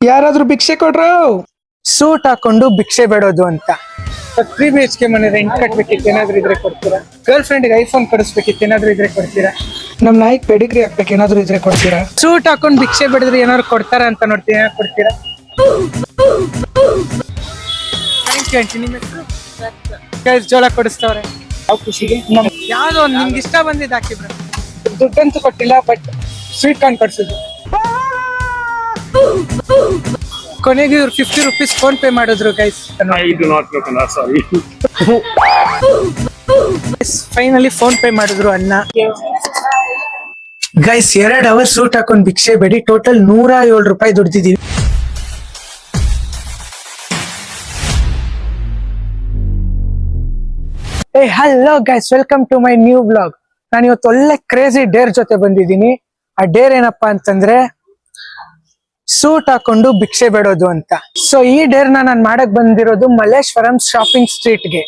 ಯಾರಾದ್ರೂ ಭಿಕ್ಷೆ ಕೊಡ್ರು. ಸೂಟ್ ಹಾಕೊಂಡು ಭಿಕ್ಷೆ ಬೇಡೋದು ಅಂತ. 3 BHK ಮನೆ ರೆಂಟ್ ಕಟ್ಬೇಕಿತ್ತು, ಏನಾದ್ರು ಇದ್ರೆ ಕೊಡ್ತೀರಾ? ಗರ್ಲ್ ಫ್ರೆಂಡ್ಗೆ ಐಫೋನ್ ಕೊಡಿಸ್ಬೇಕಿತ್ತು, ಏನಾದ್ರು ಇದ್ರೆ ಕೊಡ್ತೀರಾ? ನಮ್ ನಾಯಿಗೆ ಪೆಡಿಗ್ರಿ ಹಾಕ್ಬೇಕು, ಏನಾದ್ರು ಇದ್ರೆ ಕೊಡ್ತೀರಾ? ಸೂಟ್ ಹಾಕೊಂಡು ಭಿಕ್ಷೆ ಬೇಡಿದ್ರೆ ಏನಾದ್ರು ಕೊಡ್ತಾರ ಅಂತ ನೋಡ್ತೀನಿ, ಏನಾದ್ರು ಕೊಡ್ತೀರಾ? Thank you aunty. ನಿಮ್ಮ ಹೆಸರು? ಗೈಸ್ ಜೋಳ ಕೊಡಿಸ್ತವ್ರೆ. ಯಾವ ಖುಷಿಗೆ? ಯಾವ್ದೋ ಒಂದು ನಿಮ್ಗೆ ಇಷ್ಟ ಬಂದಿದ್ದು ಹಾಕಿ ಬ್ರೋ. ದುಡ್ಡಂತೂ ಕೊಟ್ಟಿಲ್ಲ, ಬಟ್ ಸ್ವೀಟ್ ಕಾರ್ನ್ ಕೊಡ್ಸಿದ್ರು. ಕೊನೆಗೆ ಇವ್ರು 50 ರೂಪೀಸ್ ಫೋನ್ ಪೇ ಮಾಡಿದ್ರು ಗೈಸ್. ಫೈನಲಿ ಫೋನ್ ಪೇ ಮಾಡಿದ್ರು ಅಣ್ಣ. ಗೈಸ್ 2 ಅವರ್ ಸೂಟ್ ಹಾಕೊಂಡ್ ಭಿಕ್ಷೆ ಬೇಡಿ ಟೋಟಲ್ 107 ರೂಪಾಯಿ ದುಡ್ದಿದೀವಿ. Hey hello guys, welcome to my new blog. ನಾನು ಇವತ್ತು ಒಳ್ಳೆ ಕ್ರೇಜಿ ಡೇರ್ ಜೊತೆ ಬಂದಿದ್ದೀನಿ. ಆ ಡೇರ್ ಏನಪ್ಪಾ ಅಂತಂದ್ರೆ ಸೂಟ್ ಹಾಕೊಂಡು ಭಿಕ್ಷೆ ಬೇಡೋದು ಅಂತ. ಸೊ ಈ ಡೇರ್ ನಾನು ಮಾಡಕ್ ಬಂದಿರೋದು ಮಲ್ಲೇಶ್ವರಂ ಶಾಪಿಂಗ್ ಸ್ಟ್ರೀಟ್ ಗೆ.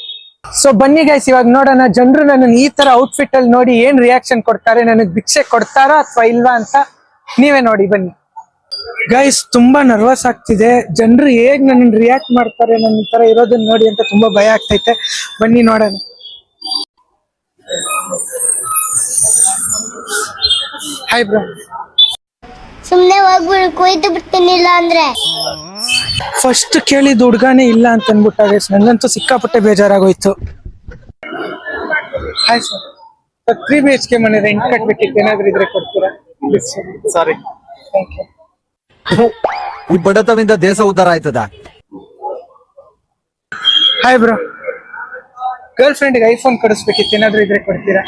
ಸೊ ಬನ್ನಿ ಗೈಸ್, ಇವಾಗ ನೋಡೋಣ ಜನರು ನನ್ನ ಈ ತರ ಔಟ್ಫಿಟ್ ಅಲ್ಲಿ ನೋಡಿ ಏನ್ ರಿಯಾಕ್ಷನ್ ಕೊಡ್ತಾರೆ, ನನಗ್ ಭಿಕ್ಷೆ ಕೊಡ್ತಾರಾ ಅಥವಾ ಇಲ್ವಾ ಅಂತ ನೀವೇ ನೋಡಿ ಬನ್ನಿ. ಗೈಸ್ ತುಂಬಾ ನರ್ವಸ್ ಆಗ್ತಿದೆ, ಜನರು ಹೇಗ್ ನನ್ನ ರಿಯಾಕ್ಟ್ ಮಾಡ್ತಾರೆ ನನ್ನ ತರ ಇರೋದನ್ನ ನೋಡಿ ಅಂತ ತುಂಬಾ ಭಯ ಆಗ್ತೈತೆ. ಬನ್ನಿ ನೋಡೋಣ. Hi bro. ಸುಮ್ನೆ ಹೋಗ್ಬಿಡು, ಕೊಯ್ದು ಬಿಡ್ತೀನಿಲ್ಲ ಅಂದ್ರೆ. ಫಸ್ಟ್ ಕೇಳಿದ ಹುಡ್ಗಾನೇ ಇಲ್ಲ ಅಂತ ಅನ್ಬಿಟ್ಟ ಗೈಸ್, ನಂಗಂತೂ ಸಿಕ್ಕಾಪಟ್ಟೆ ಬೇಜಾರಾಗೋಯ್ತು. ಹಾಯ್ ಸರ್, 3 BHK ಮನೆ ರೆಂಟ್ ಕಟ್ಬೇಕಿತ್ತು, ಏನಾದ್ರು ಇದ್ರೆ ಕೊಡ್ತೀರಾ? ಸಾರಿ, ಥ್ಯಾಂಕ್ ಯು. ಈ ಬಡತನದಿಂದ ದೇಶ ಉದ್ಧಾರ ಆಯ್ತದ. ಹಾಯ್ ಬ್ರೋ, ಗರ್ಲ್ ಫ್ರೆಂಡ್ಗೆ ಐಫೋನ್ ಕೊಡಿಸ್ಬೇಕಿತ್ತು, ಏನಾದ್ರು ಇದ್ರೆ ಕೊಡ್ತೀರಾ?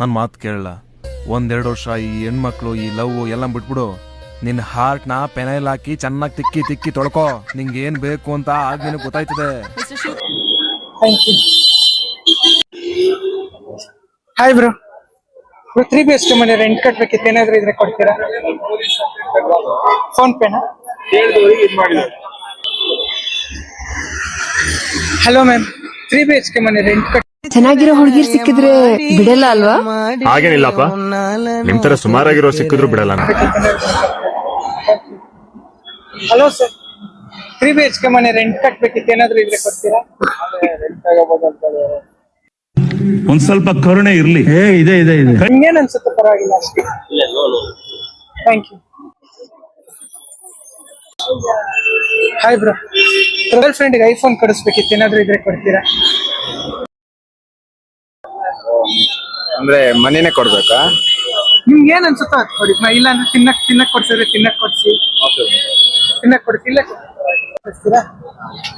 ನನ್ ಮಾತು ಕೇಳಲ್ಲ. 1-2 ವರ್ಷ ಈ ಹೆಣ್ಮಕ್ಳು ಈ ಲವ್ ಎಲ್ಲ ಬಿಟ್ಬಿಡು. ನಿನ್ ಹಾರ್ಟ್ ನ ಪೆನೈಲ್ ಹಾಕಿ ಚೆನ್ನಾಗಿ ತಿಕ್ಕಿ ತಿಕ್ಕಿ ತೊಳ್ಕೊ. ನಿಂಗೆ ಏನ್ ಬೇಕು ಅಂತ ಆಗ ನಿನಗೆ ಗೊತ್ತಾಯ್ತದೆ. Thank you. Hi bro, 3 BHK ಮನೆ ರೆಂಟ್ ಕಟ್ಬೇಕಿತ್ತು, ಏನಾದ್ರು ಇದ್ರೆ ಕೊಡ್ತೀರಾ? ಫೋನ್ ಪೇನಾ? ಹಲೋ ಮ್ಯಾಮ್, 3 BHK ಮನೆ ರೆಂಟ್ ಕಟ್. ಚೆನ್ನಾಗಿರೋ ಹುಡುಗಿರ್ ಸಿಕ್ಕಿದ್ರೆ ಬಿಡಲ್ಲ ಅಲ್ವಾ? ಹಾಗೇನಿಲ್ಲಪ್ಪ, ನಿಮ್ ತರ ಸುಮಾರಾಗಿರೋ ಸಿಕ್ಕಿದ್ರು ಬಿಡಲ್ಲ. ಹಲೋ ಸರ್, 3 BHK ಮನೆ ರೆಂಟ್ ಕಟ್ಬೇಕಿತ್ತು, ಏನಾದ್ರು ಇದ್ರೆ ಕೊಡ್ತೀರಾ? ಒಂದ್ ಸ್ವಲ್ಪ ಕರುಣೆ ಇರ್ಲಿ. ಇದೆ ಇದೆ ಇದೆ. ನಿಮ್ಗೇನ್ ಅನ್ಸುತ್ತೆ? ಪರವಾಗಿಲ್ಲ ಅಷ್ಟೇ. Thank you. Hi bro, girl ಫ್ರೆಂಡ್ಗೆ ಐಫೋನ್ ಕೊಡಿಸ್ಬೇಕಿತ್ತು, ಏನಾದ್ರು ಇದ್ರೆ ಕೊಡ್ತೀರಾ? ಅಂದ್ರೆ ಮನೇನೆ ಕೊಡ್ಬೇಕಾ? ನಿಮ್ಗೆ ಏನ್ ಅನ್ಸುತ್ತೋ ಅದ್ ಕೊಡಿ. ಇಲ್ಲ ಅಂದ್ರೆ ತಿನ್ನಕ್ ಕೊಡ್ಸಿದ್ರೆ ತಿನ್ನಕ್ ಕೊಡ್ಸಿ, ತಿನ್ನಕ್ ಕೊಡ್ಸಿ. ಇಲ್ಲ ಕೊಡಿಸ್ತೀರಾ?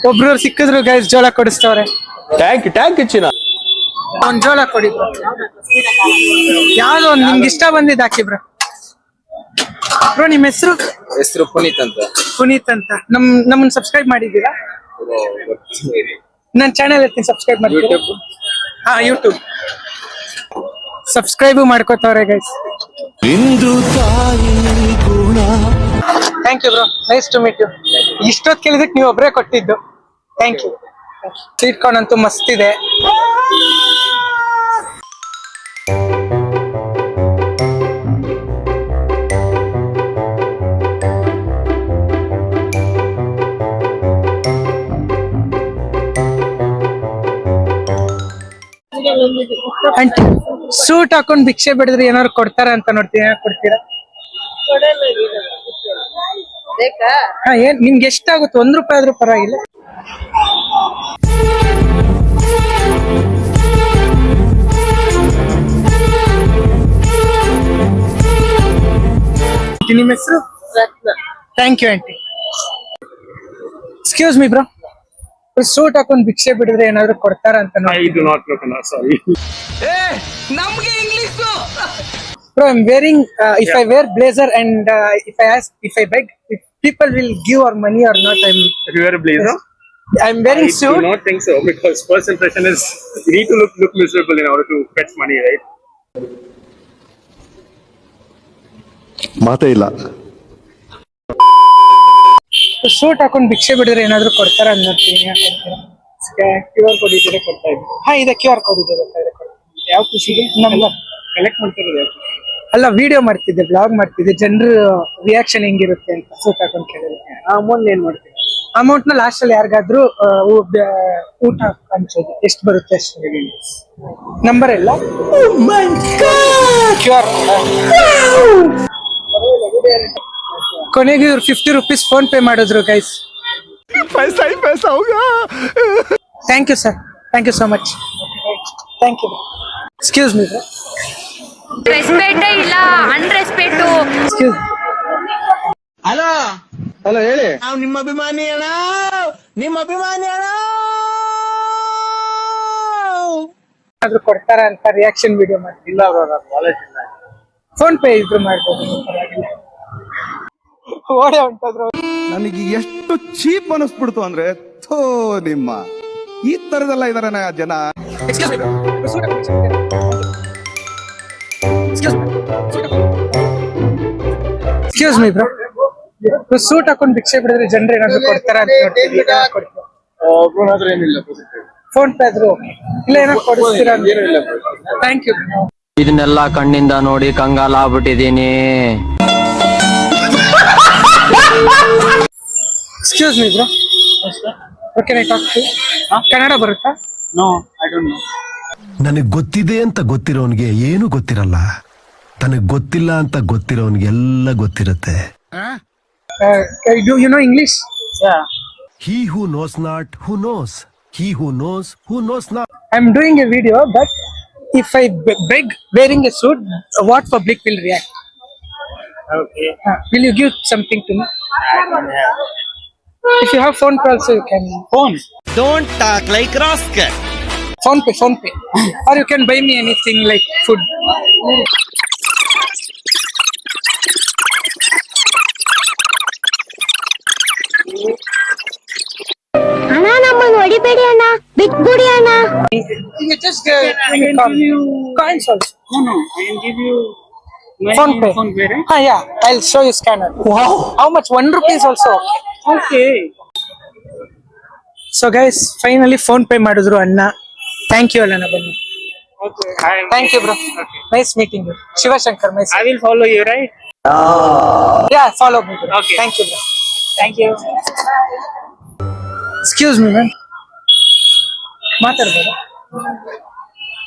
ಒಬ್ರು ಸಿಕ್ಕಿದ್ರು ಗೈಸ್, ಜೋಳ ಕೊಡಿಸ್ತವ್ರೆ. ಟ್ಯಾಂಕ್ ಚಿನ್ನ. ಒಂದ್ ಜೋಳ ಕೊಡಿ ಬ್ರೋ. ಯಾವ್ದೋ ಒಂದ್ ನಿಮ್ಗೆ ಇಷ್ಟ ಬಂದಿದ್ದು ಹಾಕಿ ಬ್ರೋ. ಬ್ರೋ ನಿಮ್ ಹೆಸರು? ಹೆಸರು ಪುನೀತ್ ಅಂತ. ಪುನೀತ್ ಅಂತ. ನಮ್ಮನ್ನ ಸಬ್ಸ್ಕ್ರೈಬ್ ಮಾಡಿದ್ದೀರಾ? ನನ್ನ ಚಾನೆಲ್ ಇರ್ತೀನಿ, ಸಬ್ಸ್ಕ್ರೈಬ್ ಮಾಡ್ತೀರಾ? ಹಾ, ಯೂಟ್ಯೂಬ್ ಸಬ್ಸ್ಕ್ರೈಬ್ ಮಾಡ್ಕೋತಾವ್ರೆ guys. Thank you bro, nice to meet you. ಇಷ್ಟೊತ್ತು ಕೇಳಿದಕ್ಕೆ ನೀವು ಒಬ್ಬರೇ ಕೊಟ್ಟಿದ್ದು. Thank you. ಸ್ವೀಟ್ ಕಾರ್ನ್ ಅಂತೂ ಮಸ್ತ್ ಇದೆ. ಆಂಟಿ, ಸೂಟ್ ಹಾಕೊಂಡ್ ಭಿಕ್ಷೆ ಬಿಡಿದ್ರೆ ಏನಾದ್ರು ಕೊಡ್ತಾರ ಅಂತ ನೋಡ್ತೀನಿ, ಏನಾದ್ರು ಕೊಡ್ತೀರಾ? ಹಾ, ಏನ್ ನಿಮ್ಗೆ ಎಷ್ಟಾಗುತ್ತೆ? 1 ರೂಪಾಯಿ ಆದ್ರೂ ಪರವಾಗಿಲ್ಲ. ನಿಮ್ಮ ಹೆಸರು? Thank you aunty. Excuse me bro, suit ಹಾಕೊಂಡ್ ಭಿಕ್ಷೆ ಬಿಡಿದ್ರೆ ಏನಾದ್ರು ಕೊಡ್ತಾರ ಅಂತ ನೋಡಿ. Bro, I'm wearing, if I wear blazer and if I beg, if people will give or money or not. If you wear a blazer? I'm wearing suit. I do not think so, because first impression is you need to look miserable in order to fetch money, right? ಮಾತೇ ಇಲ್ಲ. Suit ಹಾಕೊಂಡ್ ಭಿಕ್ಷೆ ಬಿಡಿದ್ರೆ ಏನಾದ್ರು ಕೊಡ್ತಾರ ಅಂತ ನೋಡ್ತೀನಿ. QR code ಇದ್ರೆ ಕೊಡ್ತಾ ಇದ್ದೀನಿ. ಹಾ, ಇದೆ QR ಕೋಡ್ ಇದೆ. ಯಾವ ಖುಷಿಗೆ? ನಂಬರ್ ಕಲೆಕ್ಟ್ ಮಾಡ್ತಿರೋದು. ಅಲ್ಲ ವಿಡಿಯೋ ಮಾಡ್ತಿದ್ದೆ, ಬ್ಲಾಗ್ ಮಾಡ್ತಿದ್ದೆ, ಜನರು ರಿಯಾಕ್ಷನ್ ಹೆಂಗಿರುತ್ತೆ ಅಂತ ಸೂಟ್ ಹಾಕೊಂಡು ಕೇಳಿದ್ರೆ. ಅಮೌಂಟ್ ಏನ್ ಮಾಡ್ತೀವಿ? ಅಮೌಂಟ್ ನ ಲಾಸ್ಟ್ ಅಲ್ಲಿ ಯಾರಿಗಾದ್ರೂ ಊಟ ಹಂಚೋದು ಎಷ್ಟು ಬರುತ್ತೆ ಅಷ್ಟು ನಂಬರ್ ಎಲ್ಲ QR ಕೊನೆಗೆ ಇವ್ರು 50 rupees ಫೋನ್ ಪೇ ಮಾಡಿದ್ರು guys. Thank you sir, thank you so much, thank you. Excuse me ರೆಸ್ಪೆಕ್ಟೇ ಇಲ್ಲ, ಅನ್ರೆಸ್ಪೆಕ್ಟು. ಎಕ್ಸ್ಕ್ಯೂಸ್ ಆದ್ರೂ ಕೊಡ್ತಾರ ಅಂತ ರಿಯಾಕ್ಷನ್ ವಿಡಿಯೋ ಮಾಡ್ತಿಲ್ಲ. ಫೋನ್ ಪೇ ಇದ್ರು ಮಾಡ್ಬೋದು, ಪರವಾಗಿಲ್ಲ. ಓಡೇ ಹೊಂಟೋದ್ರು. ನನಗೆ ಎಷ್ಟು ಚೀಪ್ ಅನಿಸ್ಬಿಡ್ತು ಅಂದ್ರೆ ಥೋ ನಿಮ್ಮ ಈ ತರದೆಲ್ಲ ಇದಾರೆ ಜನ. ಎಕ್ಸ್ಕ್ಯೂಸ್ ಮೀ ಬ್ರೋ, ಸೂಟ್ ಹಾಕೊಂಡು ಭಿಕ್ಷೆ ಬಿಡಿದ್ರೆ ಜನರು ಏನಾದ್ರು ಕೊಡ್ತಾರ ಅಂತ ನೋಡ್ತೀವಿ. ಫೋನ್ ಪೇ ಆದ್ರೂ ಇಲ್ಲ ಏನೋ ಕೊಡಿಸ್ತೀರಾ? Thank you. ಇದನ್ನೆಲ್ಲ ಕಣ್ಣಿಂದ ನೋಡಿ ಕಂಗಾಲಾಗ್ಬಿಟ್ಟಿದೀನಿ. Excuse me bro, okay I talk to Kannada ಬರುತ್ತಾ? No, I don't know. ನನಗ್ ಗೊತ್ತಿದೆ ಅಂತ ಗೊತ್ತಿರೋನ್ಗೆ ಏನು ಗೊತ್ತಿರಲ್ಲ, ತನಗ್ ಗೊತ್ತಿಲ್ಲ ಅಂತ ಗೊತ್ತಿರೋನ್ಗೆ ಎಲ್ಲ ಗೊತ್ತಿರುತ್ತೆ. Do you know English? Yeah. He who knows not, who knows? He who knows not. I'm doing a video, but if I beg wearing a suit, what public will react? Okay. Will you give something to me? If you have phone pay also, you can. Phone. Don't talk like rascal. Phone pay. Or you can buy me anything like food. ಅಣ್ಣ ನಮ್ಮನ್ನು ಹೊಡಿಬೇಡಿ ಅಣ್ಣ, ಬಿಟ್ಬಿಡಿ ಅಣ್ಣ. You just give you coins also. No, I can give you money Phone pay. Phone pay, right? Yeah, I'll show you scanner. Wow. How much? 1 rupee is also okay. Okay. So guys, finally phone pay ಮಾಡಿದ್ರು ಅಣ್ಣ. Thank you ಅಣ್ಣ ಬನ್ನಿ. Okay. Thank you bro. Okay. Nice meeting you. Shivashankar, nice. I will follow you, right? Yeah, follow me bro. Okay. Thank you bro. Thank you. Excuse me man. ಮಾತಾಡ್ಬೋದಾ?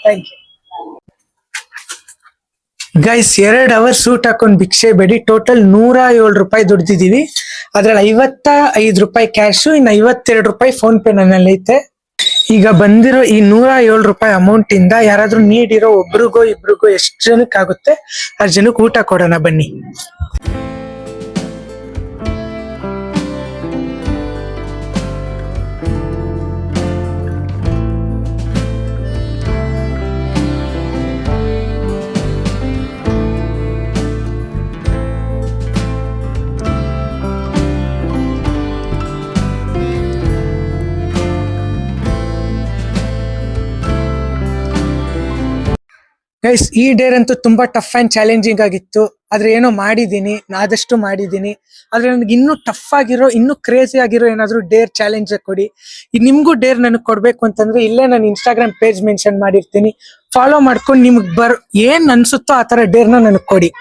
Thank you. Guys 2 hour suit ಹಾಕೊಂಡು ಭಿಕ್ಷೆ ಬೇಡಿ total 107 ರೂಪಾಯಿ ದುಡ್ದಿದೀವಿ. ಅದ್ರಲ್ಲಿ 55 ರೂಪಾಯಿ cash, ಇನ್ನು 52 ರೂಪಾಯಿ phone pay ನನ್ನಲ್ಲಿ ಐತೆ. ಈಗ ಬಂದಿರೋ ಈ 107 ರೂಪಾಯಿ ಅಮೌಂಟ್ ಇಂದ ಯಾರಾದ್ರೂ ನೀಡಿರೋ ಒಬ್ರಿಗೋ ಇಬ್ರಿಗೋ ಎಷ್ಟು ಜನಕ್ಕೆ ಆಗುತ್ತೆ ಅಷ್ಟು ಜನಕ್ಕೆ ಊಟ ಕೊಡೋಣ ಬನ್ನಿ. ಗೈಸ್ ಈ ಡೇರ್ ಅಂತೂ ತುಂಬಾ ಟಫ್ ಅಂಡ್ ಚಾಲೆಂಜಿಂಗ್ ಆಗಿತ್ತು. ಆದ್ರೆ ಏನೋ ಮಾಡಿದೀನಿ, ಆದಷ್ಟು ಮಾಡಿದೀನಿ. ಆದ್ರೆ ನನಗೆ ಇನ್ನೂ ಟಫ್ ಆಗಿರೋ, ಇನ್ನೂ ಕ್ರೇಜಿ ಆಗಿರೋ ಏನಾದ್ರು ಡೇರ್ ಚಾಲೆಂಜ್ ಕೊಡಿ. ನಿಮ್ಗೂ ಡೇರ್ ನನಗೆ ಕೊಡ್ಬೇಕು ಅಂತಂದ್ರೆ ಇಲ್ಲೇ ನಾನು ಇನ್ಸ್ಟಾಗ್ರಾಮ್ ಪೇಜ್ ಮೆನ್ಷನ್ ಮಾಡಿರ್ತೀನಿ, ಫಾಲೋ ಮಾಡ್ಕೊಂಡು ನಿಮ್ಗೆ ಏನ್ ಅನ್ಸುತ್ತೋ ಆ ತರ ಡೇರ್ನ ನನಗೆ ಕೊಡಿ.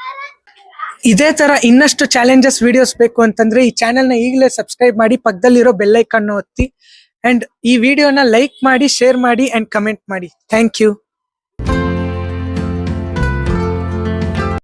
ಇದೇ ತರ ಇನ್ನಷ್ಟು ಚಾಲೆಂಜಸ್ ವಿಡಿಯೋಸ್ ಬೇಕು ಅಂತಂದ್ರೆ ಈ ಚಾನೆಲ್ ನ ಈಗಲೇ ಸಬ್ಸ್ಕ್ರೈಬ್ ಮಾಡಿ, ಪಕ್ಕದಲ್ಲಿರೋ ಬೆಲ್ ಐಕಾನ್ ಒತ್ತಿ, ಅಂಡ್ ಈ ವಿಡಿಯೋನ ಲೈಕ್ ಮಾಡಿ, ಶೇರ್ ಮಾಡಿ ಅಂಡ್ ಕಮೆಂಟ್ ಮಾಡಿ. Thank you.